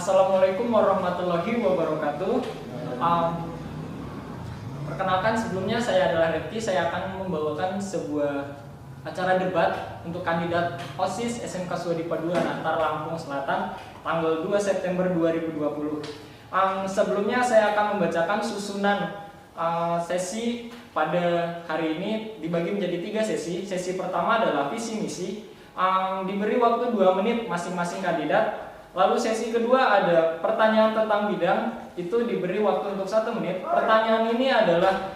Assalamualaikum warahmatullahi wabarakatuh. Perkenalkan, sebelumnya saya adalah Rifki. Saya akan membawakan sebuah acara debat untuk kandidat OSIS SMK Swadipa II Natar Lampung Selatan tanggal 2 September 2020. Sebelumnya saya akan membacakan susunan sesi pada hari ini dibagi menjadi 3 sesi. Sesi pertama adalah visi misi, diberi waktu 2 menit masing-masing kandidat. Lalu sesi kedua ada pertanyaan tentang bidang, itu diberi waktu untuk 1 menit. Pertanyaan ini adalah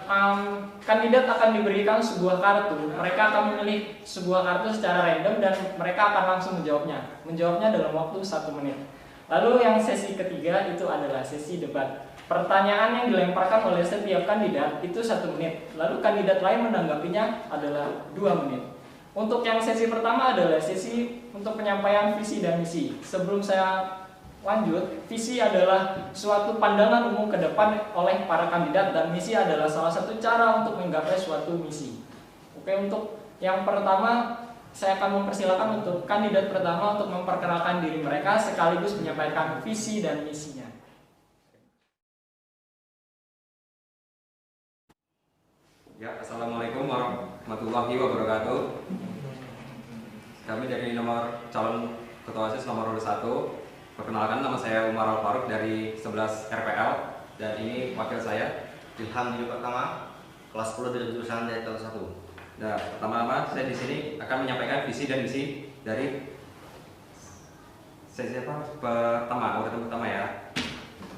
kandidat akan diberikan sebuah kartu. Mereka akan memilih sebuah kartu secara random dan mereka akan langsung menjawabnya dalam waktu 1 menit. Lalu yang sesi ketiga itu adalah sesi debat. Pertanyaan yang dilemparkan oleh setiap kandidat itu 1 menit. Lalu kandidat lain menanggapinya adalah 2 menit. Untuk yang sesi pertama adalah sesi untuk penyampaian visi dan misi. Sebelum saya lanjut, visi adalah suatu pandangan umum ke depan oleh para kandidat dan misi adalah salah satu cara untuk menggapai suatu misi. Oke, untuk yang pertama saya akan mempersilakan untuk kandidat pertama untuk memperkenalkan diri mereka sekaligus menyampaikan visi dan misinya. Ya, Assalamualaikum warahmatullahi wabarakatuh. Kami dari nomor calon ketua OSIS nomor 1. Perkenalkan, nama saya Umar Al-Faruq dari 11 RPL dan ini wakil saya Ilham Hidup Pertama, kelas 10 dari jurusan Direktur 1. Nah, pertama-tama saya di sini akan menyampaikan visi dan misi dari sesi pertama ya.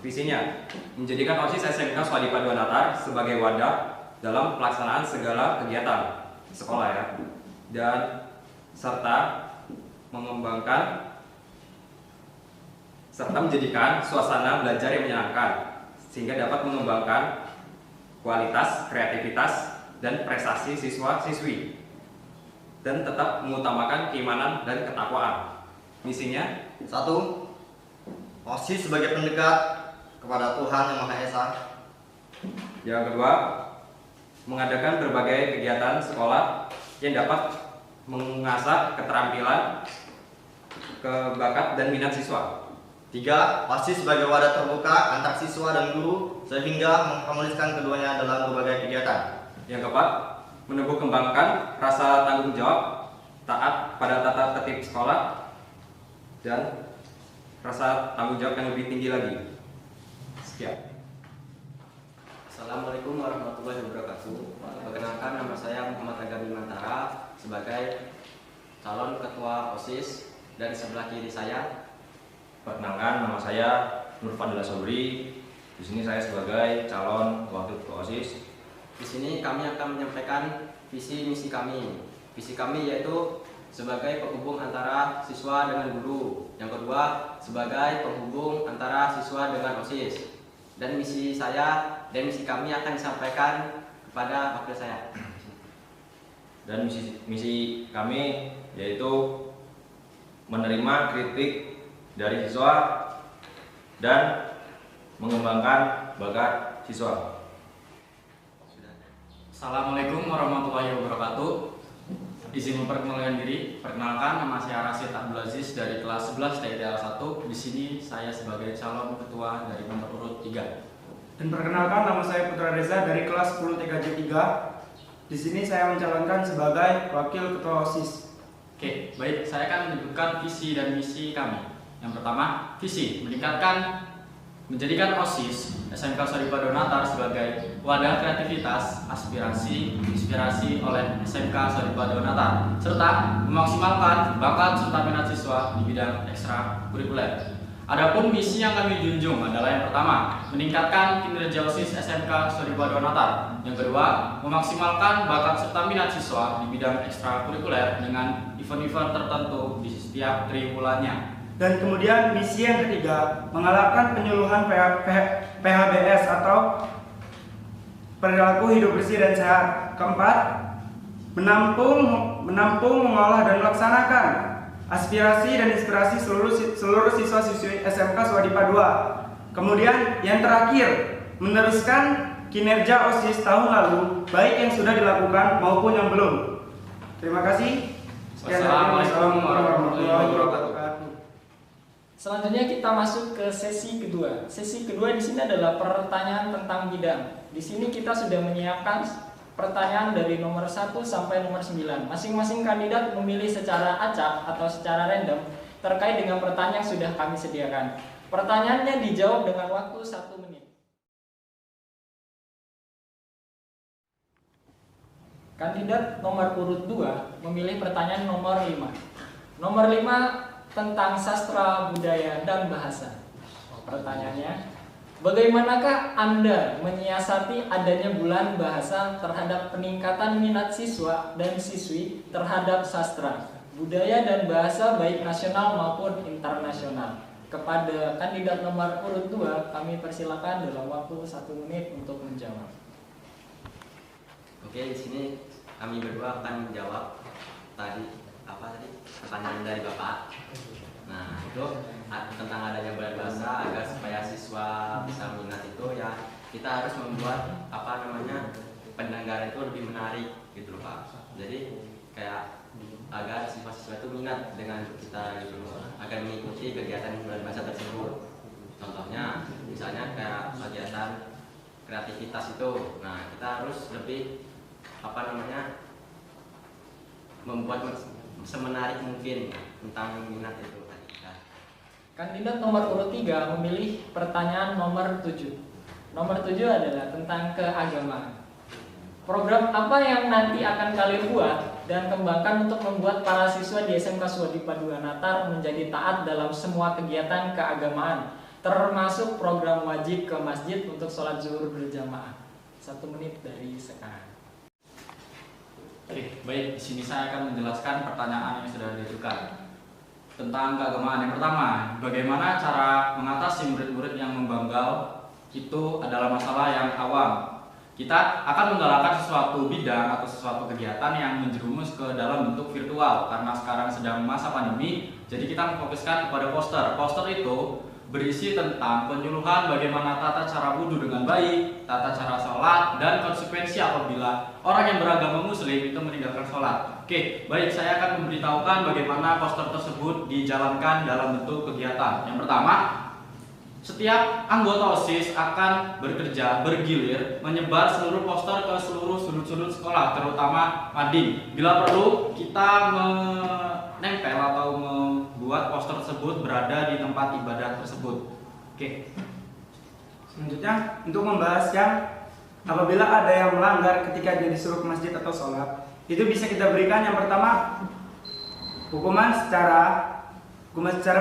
Visinya menjadikan OSIS SMK Swadipa II Natar sebagai wadah dalam pelaksanaan segala kegiatan sekolah ya, dan serta menjadikan suasana belajar yang menyenangkan sehingga dapat mengembangkan kualitas, kreativitas, dan prestasi siswa-siswi dan tetap mengutamakan keimanan dan ketakwaan. Misinya 1. OSIS sebagai pendekat kepada Tuhan Yang Maha Esa. Yang kedua, mengadakan berbagai kegiatan sekolah yang dapat mengasah keterampilan, bakat, dan minat siswa. 3. OSIS sebagai wadah terbuka antar siswa dan guru sehingga mengharmoniskan keduanya dalam berbagai kegiatan. Yang keempat, menumbuh kembangkan rasa tanggung jawab, taat pada tata tertib sekolah, dan rasa tanggung jawab yang lebih tinggi lagi. Sekian. Assalamualaikum warahmatullahi wabarakatuh. Perkenalkan, nama saya Muhammad Aga Bimantara sebagai calon ketua OSIS dan sebelah kiri saya. Perkenalkan, nama saya Nur Fadila Sobri. Di sini saya sebagai calon wakil ketua OSIS. Di sini kami akan menyampaikan visi misi kami. Visi kami yaitu sebagai penghubung antara siswa dengan guru. Yang kedua, sebagai penghubung antara siswa dengan OSIS. Dan misi saya dan misi kami akan disampaikan kepada wakil saya. Dan misi kami yaitu menerima kritik dari siswa dan mengembangkan bakat siswa. Assalamualaikum warahmatullahi wabarakatuh. Izin memperkenalkan diri. Perkenalkan, nama saya Rasid Abdul Aziz dari kelas 11 TITL 1. Di sini saya sebagai calon ketua dari nomor urut 3. Dan perkenalkan, nama saya Putra Reza dari kelas 10 TKJ 3. Di sini saya mencalonkan sebagai wakil ketua OSIS. Oke, baik. Saya akan menyebutkan visi dan misi kami. Yang pertama, visi menjadikan OSIS SMK Swadipa II Natar sebagai wadah kreativitas, inspirasi oleh SMK Swadipa II Natar, serta memaksimalkan bakat serta minat siswa di bidang ekstrakurikuler. Adapun misi yang kami junjung adalah yang pertama, meningkatkan kinerja OSIS SMK Swadipa II Natar. Yang kedua, memaksimalkan bakat serta minat siswa di bidang ekstrakurikuler dengan event-event tertentu di setiap triwulannya. Dan kemudian misi yang ketiga, mengalahkan penyuluhan PHBS atau perilaku hidup bersih dan sehat. Keempat, menampung, mengolah dan melaksanakan aspirasi dan inspirasi seluruh siswa-siswi SMK Swadipa II. Kemudian yang terakhir, meneruskan kinerja OSIS tahun lalu, baik yang sudah dilakukan maupun yang belum. Terima kasih. Wassalamualaikum warahmatullahi wabarakatuh. Selanjutnya kita masuk ke sesi kedua. Sesi kedua di sini adalah pertanyaan tentang bidang. Di sini kita sudah menyiapkan pertanyaan dari nomor 1 sampai nomor 9. Masing-masing kandidat memilih secara acak atau secara random terkait dengan pertanyaan yang sudah kami sediakan. Pertanyaannya dijawab dengan waktu 1 menit. Kandidat nomor urut 2 memilih pertanyaan nomor 5. Nomor 5 tentang sastra, budaya, dan bahasa. Pertanyaannya, bagaimanakah Anda menyiasati adanya bulan bahasa terhadap peningkatan minat siswa dan siswi terhadap sastra, budaya, dan bahasa baik nasional maupun internasional? Kepada kandidat nomor urut 2, kami persilakan dalam waktu 1 menit untuk menjawab. Oke, di sini kami berdua akan menjawab pertanyaan dari Bapak. Nah, itu tentang adanya bulan bahasa agar supaya siswa bisa minat itu ya kita harus membuat pendengaran itu lebih menarik gitu loh Pak. Jadi kayak agar siswa-siswa itu minat dengan kita gitu loh, agar mengikuti kegiatan bulan bahasa tersebut. Contohnya misalnya kayak kegiatan kreativitas itu. Nah, kita harus lebih membuat semenarik mungkin tentang minat itu. Kandidat nomor urut 3 memilih pertanyaan nomor 7. Nomor 7 adalah tentang keagamaan. Program apa yang nanti akan kalian buat dan kembangkan untuk membuat para siswa di SMK Swadipa II Natar menjadi taat dalam semua kegiatan keagamaan, termasuk program wajib ke masjid untuk sholat zuhur berjamaah? 1 menit dari sekarang. Oke, baik. Di sini saya akan menjelaskan pertanyaan yang sudah diajukan tentang keagamaan. Yang pertama, bagaimana cara mengatasi murid-murid yang membanggal? Itu adalah masalah yang awam. Kita akan menggalakkan sesuatu bidang atau sesuatu kegiatan yang menjerumus ke dalam bentuk virtual karena sekarang sedang masa pandemi. Jadi kita memfokuskan kepada poster. Poster itu berisi tentang penyuluhan bagaimana tata cara wudhu dengan baik, tata cara sholat, dan konsekuensi apabila orang yang beragama muslim itu meninggalkan sholat. Oke, baik, saya akan memberitahukan bagaimana poster tersebut dijalankan dalam bentuk kegiatan. Yang pertama, setiap anggota OSIS akan bekerja bergilir menyebar seluruh poster ke seluruh sudut-sudut sekolah, terutama mading. Bila perlu, kita menempel atau membuat poster tersebut berada di tempat ibadah tersebut. Oke. Selanjutnya, untuk membahas yang apabila ada yang melanggar ketika dia disuruh ke masjid atau sholat, itu bisa kita berikan yang pertama hukuman secara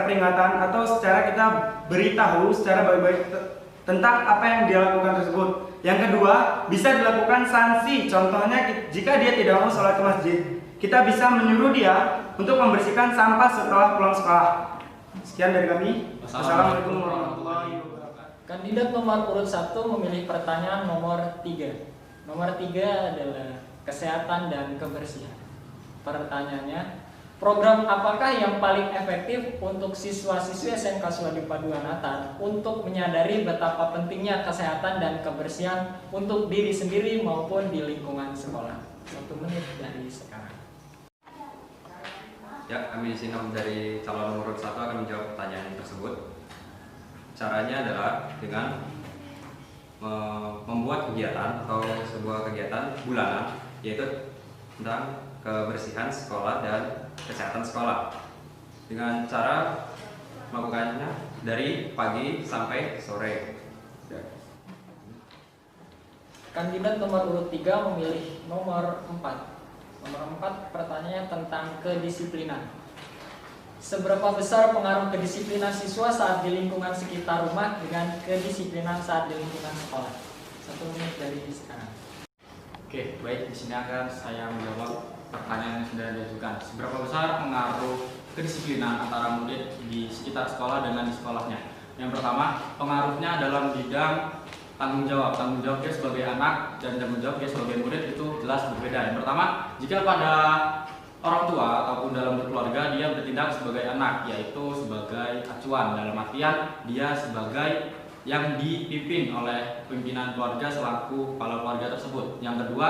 peringatan atau secara kita beritahu secara baik-baik tentang apa yang dia lakukan tersebut. Yang kedua, bisa dilakukan sanksi. Contohnya, jika dia tidak mau sholat ke masjid, kita bisa menyuruh dia untuk membersihkan sampah setelah pulang sekolah. Sekian dari kami. Wassalamualaikum warahmatullahi wabarakatuh. Kandidat nomor urut 1 memilih pertanyaan nomor 3. Nomor 3 adalah kesehatan dan kebersihan. Pertanyaannya, program apakah yang paling efektif untuk siswa-siswi SMK Swadipa II Natar untuk menyadari betapa pentingnya kesehatan dan kebersihan untuk diri sendiri maupun di lingkungan sekolah? 1 menit dari sekarang. Ya, kami di sini dari calon nomor 1 akan menjawab pertanyaan tersebut. Caranya adalah dengan membuat kegiatan atau sebuah kegiatan bulanan, yaitu tentang kebersihan sekolah dan kesehatan sekolah dengan cara melakukannya dari pagi sampai sore. Kandidat nomor urut 3 memilih nomor 4. Nomor 4 pertanyaannya tentang kedisiplinan. Seberapa besar pengaruh kedisiplinan siswa saat di lingkungan sekitar rumah dengan kedisiplinan saat di lingkungan sekolah? 1 menit dari sekarang. Oke, baik. Di sini akan saya menjawab pertanyaan yang sudah diajukan. Seberapa besar pengaruh kedisiplinan antara murid di sekitar sekolah dengan di sekolahnya? Yang pertama, pengaruhnya dalam bidang tanggung jawab. Tanggung jawab dia sebagai anak dan tanggung jawab dia sebagai murid itu jelas berbeda. Yang pertama, jika pada orang tua ataupun dalam berkeluarga dia bertindak sebagai anak, yaitu sebagai acuan, dalam artian dia sebagai yang dipimpin oleh pimpinan keluarga selaku kepala keluarga tersebut. Yang kedua,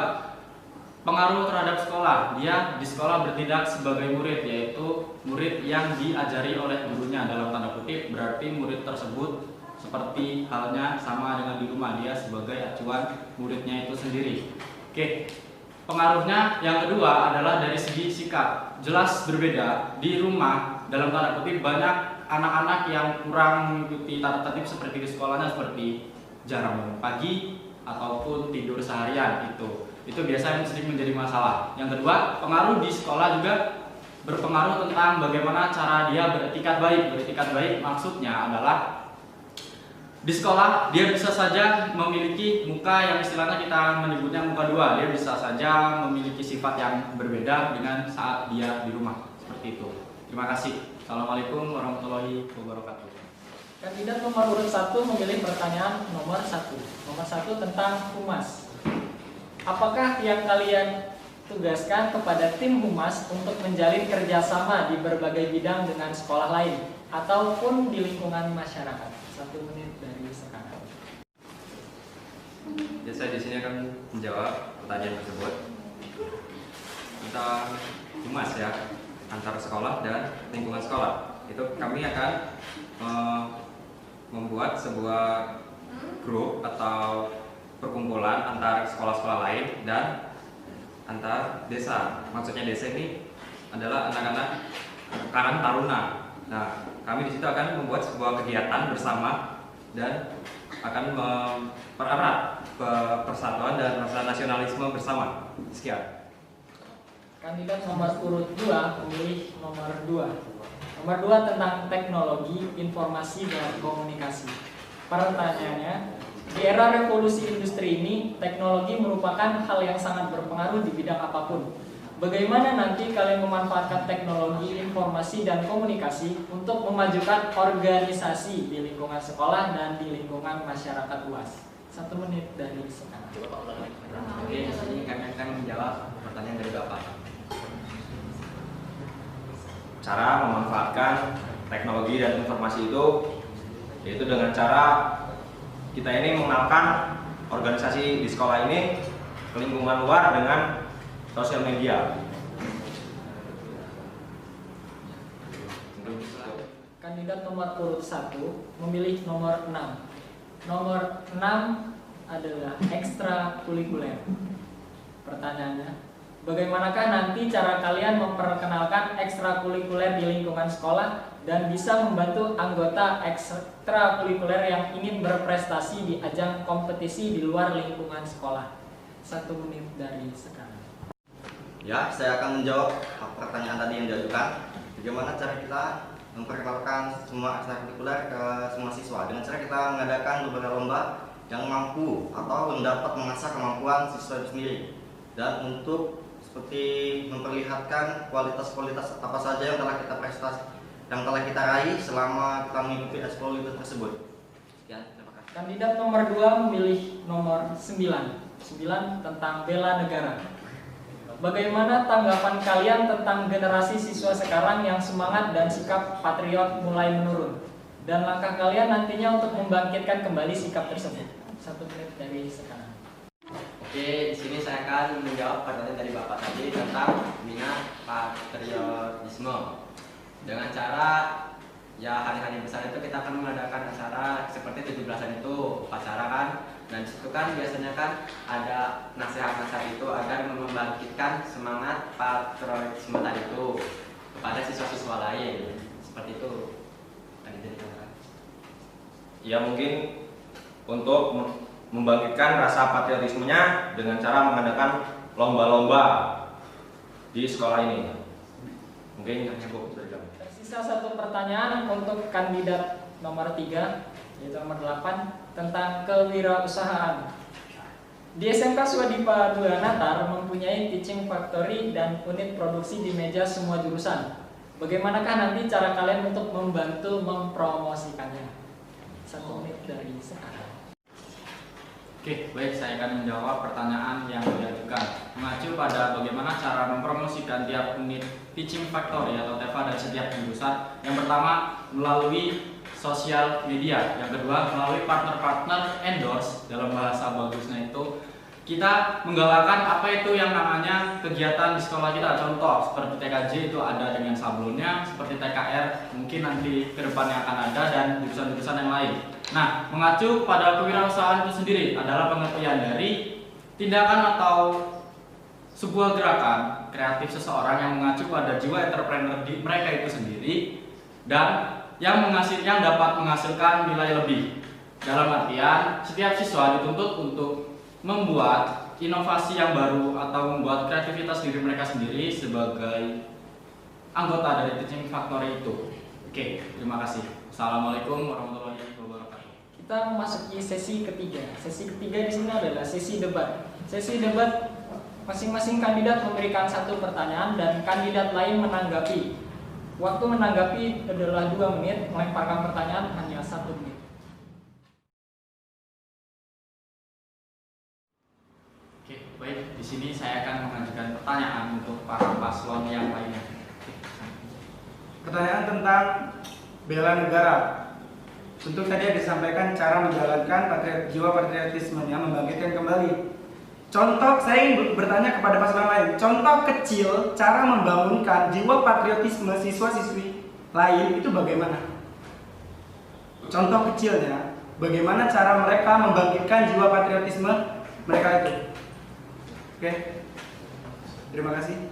pengaruh terhadap sekolah. Dia di sekolah bertindak sebagai murid, yaitu murid yang diajari oleh gurunya dalam tanda kutip, berarti murid tersebut seperti halnya sama dengan di rumah, dia sebagai acuan muridnya itu sendiri. Oke, pengaruhnya yang kedua adalah dari segi sikap. Jelas berbeda. Di rumah dalam tanda kutip banyak anak-anak yang kurang mengikuti tata tertib seperti di sekolahnya, seperti jarang bangun pagi ataupun tidur seharian. Itu biasanya sering menjadi masalah. Yang kedua, pengaruh di sekolah juga berpengaruh tentang bagaimana cara dia beretikat baik. Beretikat baik maksudnya adalah di sekolah dia bisa saja memiliki muka yang istilahnya kita menyebutnya muka dua. Dia bisa saja memiliki sifat yang berbeda dengan saat dia di rumah. Seperti itu. Terima kasih. Assalamualaikum warahmatullahi wabarakatuh. Kandidat nomor urut 1 memilih pertanyaan nomor 1. Nomor 1 tentang humas. Apakah yang kalian tugaskan kepada tim humas untuk menjalin kerjasama di berbagai bidang dengan sekolah lain ataupun di lingkungan masyarakat? 1 menit dari sekarang. Ya, saya di sini akan menjawab pertanyaan tersebut tentang humas ya, antara sekolah dan lingkungan sekolah. Itu kami akan membuat sebuah grup atau perkumpulan antar sekolah-sekolah lain dan antar desa. Maksudnya desa ini adalah anak-anak Karang Taruna. Nah, kami di situ akan membuat sebuah kegiatan bersama dan akan mempererat persatuan dan rasa nasionalisme bersama. Sekian. Kandidat nomor urut 2 memilih nomor 2. Nomor 2 tentang teknologi, informasi, dan komunikasi. Pertanyaannya, di era revolusi industri ini, teknologi merupakan hal yang sangat berpengaruh di bidang apapun. Bagaimana nanti kalian memanfaatkan teknologi, informasi, dan komunikasi untuk memajukan organisasi di lingkungan sekolah dan di lingkungan masyarakat luas? 1 menit dari sekarang. Oke, di sini kami akan menjawab pertanyaan dari Bapak. Cara memanfaatkan teknologi dan informasi itu yaitu dengan cara kita ini mengenalkan organisasi di sekolah ini ke lingkungan luar dengan sosial media. Kandidat nomor urut 1 memilih nomor 6. Nomor 6 adalah ekstrakurikuler. Pertanyaannya, bagaimanakah nanti cara kalian memperkenalkan ekstrakurikuler di lingkungan sekolah dan bisa membantu anggota ekstrakurikuler yang ingin berprestasi di ajang kompetisi di luar lingkungan sekolah? 1 menit dari sekarang. Ya, saya akan menjawab pertanyaan tadi yang diajukan. Bagaimana cara kita memperkenalkan semua ekstrakurikuler ke semua siswa? Dengan cara kita mengadakan beberapa lomba yang mampu atau mendapat mengasah kemampuan siswa itu sendiri. Dan untuk seperti memperlihatkan kualitas-kualitas apa saja yang telah kita raih selama kita mengikuti ekskul itu tersebut. Sekian, terima kasih. Kandidat nomor 2 memilih nomor 9. 9 tentang bela negara. Bagaimana tanggapan kalian tentang generasi siswa sekarang yang semangat dan sikap patriot mulai menurun? Dan langkah kalian nantinya untuk membangkitkan kembali sikap tersebut? 1 menit dari sekarang. Oke, di sini saya akan menjawab pertanyaan dari Bapak tadi tentang minat patriotisme. Dengan cara ya hari-hari besar itu kita akan mengadakan acara seperti 17-an itu, upacara kan. Dan disitu kan biasanya kan ada nasihat-nasihat itu agar membangkitkan semangat patriotisme tadi itu kepada siswa-siswa lain. Seperti itu tadi dikatakan. Ya, mungkin untuk membangkitkan rasa patriotismenya dengan cara mengadakan lomba-lomba di sekolah ini. Mungkin cukup dari kami. Tersisa 1 pertanyaan untuk kandidat nomor 3, yaitu nomor 8 tentang kewirausahaan. Di SMK Swadipa 2 Natar mempunyai teaching factory dan unit produksi di meja semua jurusan. Bagaimanakah nanti cara kalian untuk membantu mempromosikannya? 1 menit dari sekarang. Oke, baik, saya akan menjawab pertanyaan yang diajukan. Mengacu pada bagaimana cara mempromosikan tiap unit teaching factory atau TEFA dari setiap jurusan. Yang pertama, melalui sosial media. Yang kedua, melalui partner-partner endorse, dalam bahasa bagusnya itu kita menggalakkan apa itu yang namanya kegiatan di sekolah kita. Contoh seperti TKJ itu ada dengan sablonnya, seperti TKR mungkin nanti ke depannya akan ada, dan jurusan-jurusan yang lain. Nah, mengacu pada kewirausahaan itu sendiri adalah pengertian dari tindakan atau sebuah gerakan kreatif seseorang yang mengacu pada jiwa entrepreneur di mereka itu sendiri dan yang dapat menghasilkan nilai lebih. Dalam artian setiap siswa dituntut untuk membuat inovasi yang baru atau membuat kreativitas diri mereka sendiri sebagai anggota dari teaching factory itu. Oke, terima kasih. Assalamualaikum warahmatullahi wabarakatuh. Kita memasuki sesi ketiga. Sesi ketiga di sini adalah sesi debat. Sesi debat, masing-masing kandidat memberikan satu pertanyaan dan kandidat lain menanggapi. Waktu menanggapi adalah 2 menit, melemparkan pertanyaan hanya 1 menit. Oke, baik. Di sini saya akan mengajukan pertanyaan untuk para paslon yang lainnya. Pertanyaan tentang bela negara. Tentu tadi disampaikan cara menjalankan jiwa patriotismenya, membangkitkan kembali. Contoh, saya ingin bertanya kepada paslon lain. Contoh kecil cara membangunkan jiwa patriotisme siswa-siswi lain itu bagaimana? Contoh kecilnya, bagaimana cara mereka membangkitkan jiwa patriotisme mereka itu? Oke, terima kasih.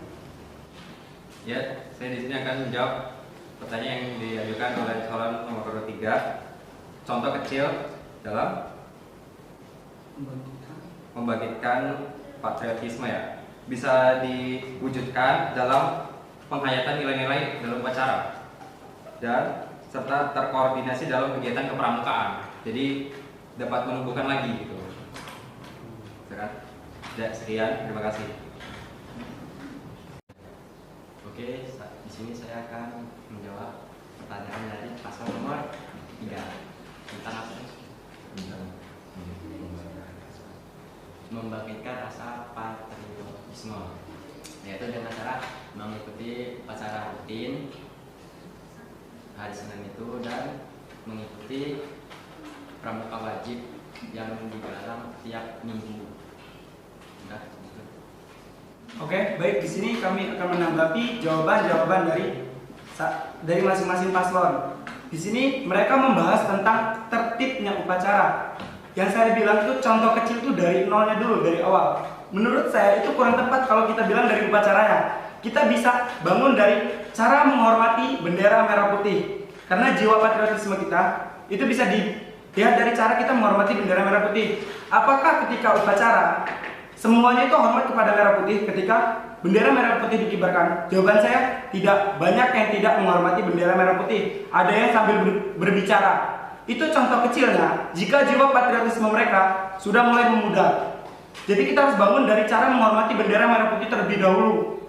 Ya, saya di sini akan menjawab pertanyaan yang diajukan oleh paslon nomor 3. Contoh kecil dalam membangkitkan patriotisme ya, bisa diwujudkan dalam penghayatan nilai-nilai dalam upacara dan serta terkoordinasi dalam kegiatan kepramukaan. Jadi dapat menumbuhkan lagi gitu. Sekian, terima kasih. Oke, di sini saya akan menjawab pertanyaan dari paslon nomor 3 tentang apa? Membangkitkan rasa patriotisme, yaitu dengan cara mengikuti upacara rutin hari Senin itu dan mengikuti pramuka wajib yang digelar tiap minggu. Oke, baik, di sini kami akan menanggapi jawaban-jawaban dari masing-masing paslon. Di sini mereka membahas tentang tertibnya upacara. Yang saya bilang itu contoh kecil itu dari nolnya dulu, dari awal. Menurut saya itu kurang tepat kalau kita bilang dari upacaranya. Kita bisa bangun dari cara menghormati bendera merah putih. Karena jiwa patriotisme kita itu bisa dilihat dari cara kita menghormati bendera merah putih. Apakah ketika upacara semuanya itu hormat kepada merah putih ketika bendera merah putih dikibarkan? Jawaban saya tidak. Banyak yang tidak menghormati bendera merah putih. Ada yang sambil berbicara. Itu contoh kecilnya jika jiwa patriotisme mereka sudah mulai memudar. Jadi kita harus bangun dari cara menghormati bendera merah putih terlebih dahulu.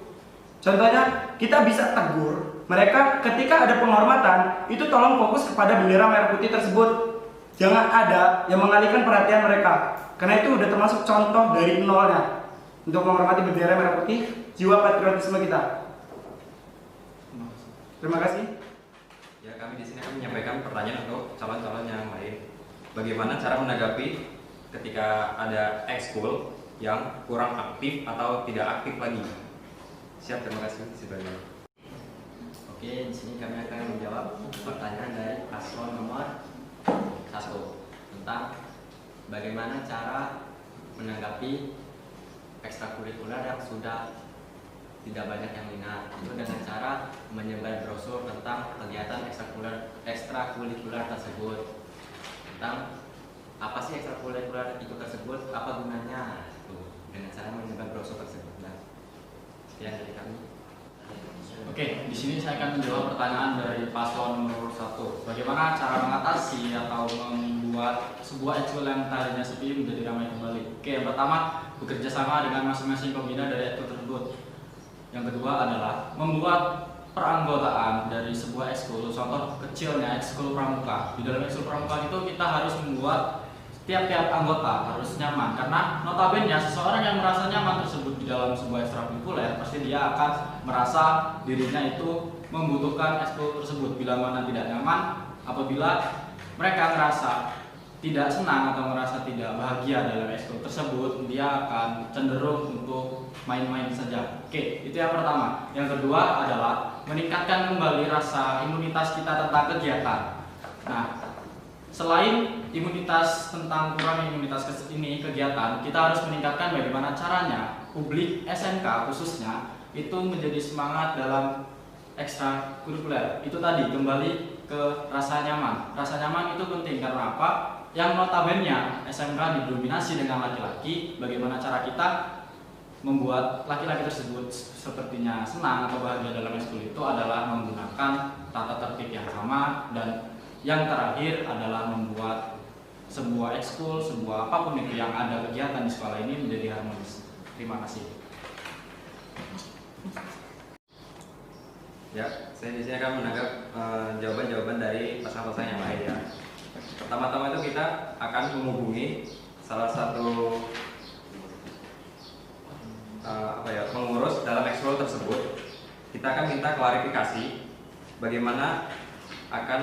Contohnya, kita bisa tegur mereka ketika ada penghormatan, itu tolong fokus kepada bendera merah putih tersebut. Jangan ada yang mengalihkan perhatian mereka. Karena itu udah termasuk contoh dari nolnya untuk menghormati bendera merah putih, jiwa patriotisme kita. Terima kasih. Ya, kami di sini akan menyampaikan pertanyaan untuk calon-calon yang lain. Bagaimana cara menanggapi ketika ada ekskul yang kurang aktif atau tidak aktif lagi? Siap, terima kasih. Sebenarnya. Oke, di sini kami akan menjawab pertanyaan dari paslon nomor 1 tentang bagaimana cara menanggapi ekstrakurikuler yang sudah tidak banyak yang minat. Itu dengan cara menyebar brosur tentang kegiatan ekstrakurikuler tersebut, tentang apa sih ekstrakurikuler itu tersebut, apa gunanya, dengan cara menyebar brosur tersebut. Sekian dari kami. Oke, di sini saya akan menjawab pertanyaan dari paslon nomor 1. Bagaimana cara mengatasi atau membuat sebuah ekskul yang tadinya sepi menjadi ramai kembali? Oke, yang pertama, bekerja sama dengan masing-masing pembina dari ekskul tersebut. Yang kedua adalah membuat peranggotaan dari sebuah ekskul. Contoh kecilnya ekskul pramuka. Di dalam ekskul pramuka itu kita harus membuat tiap-tiap anggota harus nyaman, karena notabene seseorang yang merasa nyaman tersebut di dalam sebuah ekstrakurikuler pasti dia akan merasa dirinya itu membutuhkan ekskul tersebut. Bila mana tidak nyaman, apabila mereka merasa tidak senang atau merasa tidak bahagia dalam ekskul tersebut, dia akan cenderung untuk main-main saja. Oke, itu yang pertama. Yang kedua adalah meningkatkan kembali rasa imunitas kita tentang kegiatan. Nah, selain imunitas tentang kurang imunitas ini kegiatan, kita harus meningkatkan bagaimana caranya publik SMK khususnya itu menjadi semangat dalam ekstrakurikuler. Itu tadi kembali ke rasa nyaman. Rasa nyaman itu penting karena apa? Yang notabene SMK didominasi dengan laki-laki. Bagaimana cara kita membuat laki-laki tersebut sepertinya senang atau bahagia dalam ekskul itu adalah menggunakan tata tertib yang sama, dan yang terakhir adalah membuat sebuah ekskul, sebuah apapun itu yang ada kegiatan di sekolah ini menjadi harmonis. Terima kasih. Ya, saya di sini akan menanggap jawaban-jawaban dari pasang-pasang yang lain ya. Pertama-tama itu kita akan menghubungi salah satu pengurus dalam ekskul tersebut. Kita akan minta klarifikasi bagaimana akan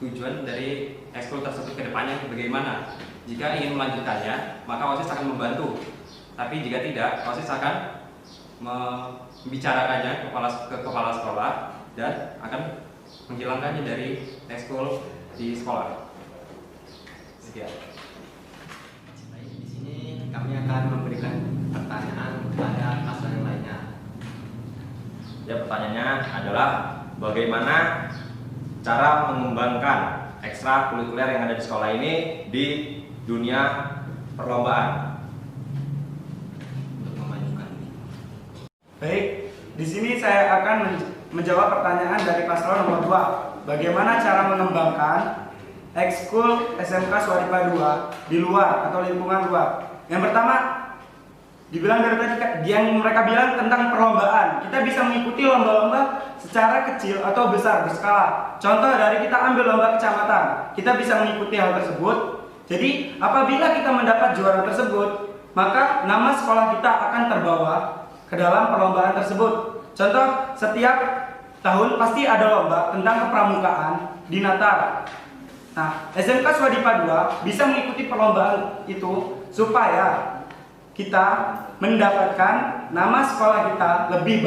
tujuan dari ekskul tersebut ke depannya bagaimana. Jika ingin melanjutkannya, maka OSIS akan membantu. Tapi jika tidak, OSIS akan membicarakannya ke kepala sekolah dan akan menghilangkannya dari ekskul di sekolah. Sekian. Baik, di sini kami akan memberikan pertanyaan kepada paslon yang lainnya. Ya, pertanyaannya adalah bagaimana cara mengembangkan ekstrakurikuler yang ada di sekolah ini di dunia perlombaan. Untuk memajukan. Baik, di sini saya akan menjawab pertanyaan dari paslon nomor 2. Bagaimana cara mengembangkan ekskul SMK Swadhipa 2 di luar atau lingkungan luar? Yang pertama, dibilang dari tadi yang mereka bilang tentang perlombaan. Kita bisa mengikuti lomba-lomba secara kecil atau besar berskala. Contoh dari kita ambil lomba kecamatan, kita bisa mengikuti hal tersebut. Jadi apabila kita mendapat juara tersebut, maka nama sekolah kita akan terbawa ke dalam perlombaan tersebut. Contoh, setiap tahun pasti ada lomba tentang kepramukaan di Natal. Nah, SMK Swadhipa 2 bisa mengikuti perlombaan itu supaya kita mendapatkan nama sekolah kita lebih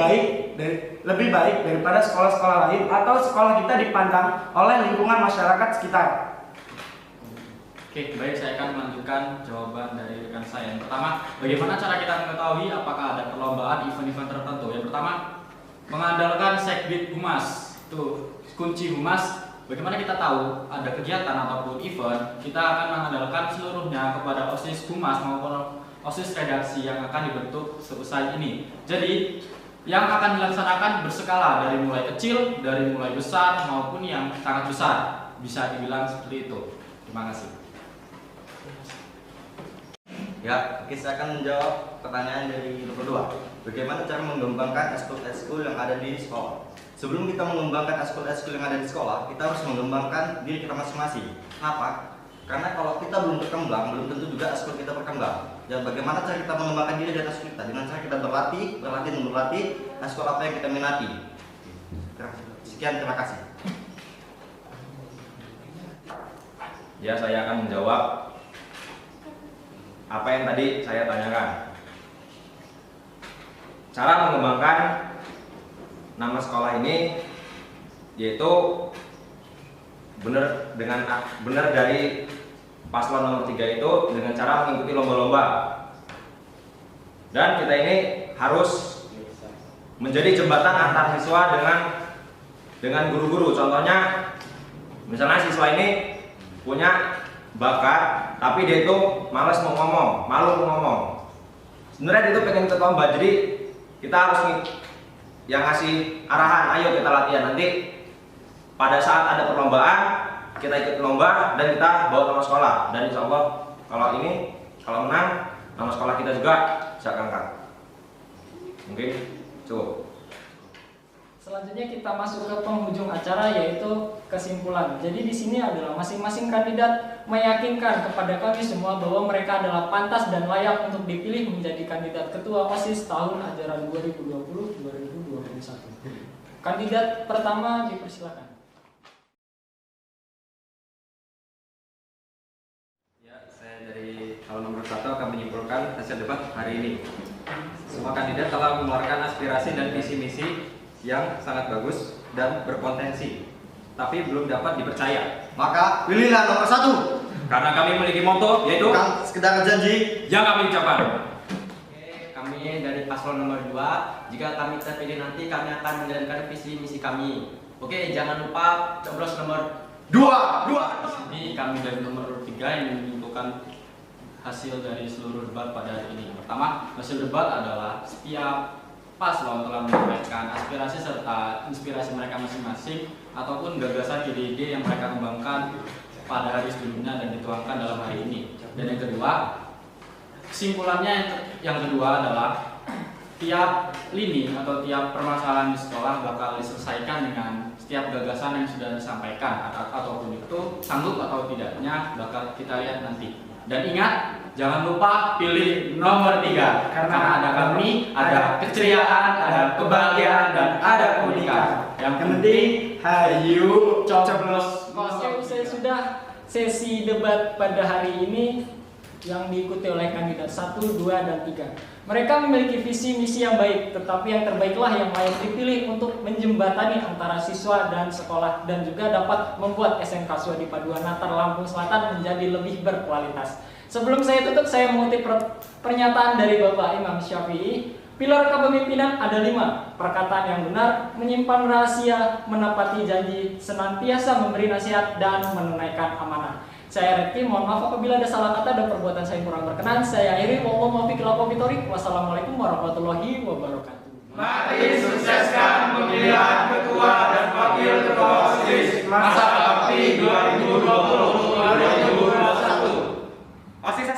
baik daripada sekolah-sekolah lain, atau sekolah kita dipandang oleh lingkungan masyarakat sekitar. Oke, baik, saya akan melanjutkan jawaban dari rekan saya. Yang pertama, bagaimana cara kita mengetahui apakah ada perlombaan event-event tertentu? Yang pertama, mengandalkan sekbid humas. Tuh, kunci humas. Bagaimana kita tahu ada kegiatan ataupun event? Kita akan mengandalkan seluruhnya kepada OSIS humas maupun OSIS redaksi yang akan dibentuk seusai ini. Jadi, yang akan dilaksanakan berskala dari mulai kecil, dari mulai besar maupun yang sangat besar. Bisa dibilang seperti itu. Terima kasih. Ya, oke, saya akan menjawab pertanyaan dari nomor 2. Bagaimana cara mengembangkan ekskul-ekskul yang ada di sekolah? Sebelum kita mengembangkan ekskul-ekskul yang ada di sekolah, kita harus mengembangkan diri kita masing-masing. Kenapa? Karena kalau kita belum berkembang, belum tentu juga ekskul kita berkembang. Dan bagaimana cara kita mengembangkan diri dari ekskul kita? Dengan cara kita berlatih dan berlatih ekskul apa yang kita minati. Sekian, terima kasih. Ya, saya akan menjawab apa yang tadi saya tanyakan. Cara mengembangkan nama sekolah ini yaitu benar dari paslon nomor 3 itu dengan cara mengikuti lomba-lomba. Dan kita ini harus menjadi jembatan antar siswa dengan guru-guru. Contohnya, misalnya siswa ini punya bakat, tapi dia itu malas mau ngomong, malu ngomong. Sebenarnya dia itu pengen ikut lomba, jadi kita harus yang ngasih arahan, ayo kita latihan. Nanti pada saat ada perlombaan, kita ikut lomba dan kita bawa nama sekolah. Dan insya Allah kalau menang, nama sekolah kita juga bisa angkat. Mungkin cukup. Selanjutnya kita masuk ke penghujung acara, yaitu kesimpulan. Jadi di sini adalah masing-masing kandidat meyakinkan kepada kami semua bahwa mereka adalah pantas dan layak untuk dipilih menjadi kandidat ketua OSIS tahun ajaran 2020-2021. Kandidat pertama dipersilakan. Hal nomor 1 akan menyimpulkan hasil debat hari ini. Semua kandidat telah mengeluarkan aspirasi dan visi misi yang sangat bagus dan berpotensi, tapi belum dapat dipercaya. Maka pilihlah nomor 1. Karena kami memiliki moto yaitu Bukan sekedar janji. yang kami ucapkan. Oke, kami dari paslon nomor 2, jika kami terpilih nanti kami akan menjalankan visi misi kami. Oke, jangan lupa coblos nomor 2. Ini kami dari nomor 3 yang menentukan hasil dari seluruh debat pada hari ini. Pertama, hasil debat adalah setiap paslon telah menyampaikan aspirasi serta inspirasi mereka masing-masing ataupun gagasan ide-ide yang mereka kembangkan pada hari sebelumnya dan dituangkan dalam hari ini. Dan yang kedua, kesimpulannya yang kedua adalah tiap lini atau tiap permasalahan di sekolah bakal diselesaikan dengan setiap gagasan yang sudah disampaikan ataupun itu sanggup atau tidaknya bakal kita lihat nanti. Dan ingat, jangan lupa pilih nomor 3 karena ada kami, ada keceriaan, ada kebahagiaan, dan ada keunikan. Yang penting, hayu coblos. Oke, usai sudah sesi debat pada hari ini yang diikuti oleh kandidat 1, 2, dan 3. Mereka memiliki visi misi yang baik, tetapi yang terbaiklah yang layak dipilih untuk menjembatani antara siswa dan sekolah dan juga dapat membuat SMK Swadipra 2 Natar Lampung Selatan menjadi lebih berkualitas. Sebelum saya tutup, saya mengutip pernyataan dari Bapak Imam Syafi'i. Pilar kepemimpinan ada 5. Perkataan yang benar, menyimpan rahasia, menepati janji, senantiasa memberi nasihat, dan menunaikan amanah. Saya Redki, mohon maaf apabila ada salah kata dan perbuatan saya kurang berkenan. Saya akhiri, wassalamualaikum warahmatullahi wabarakatuh. Mari sukseskan pemilihan ketua dan wakil ketua OSIS masa bakti 2020-2021. OSIS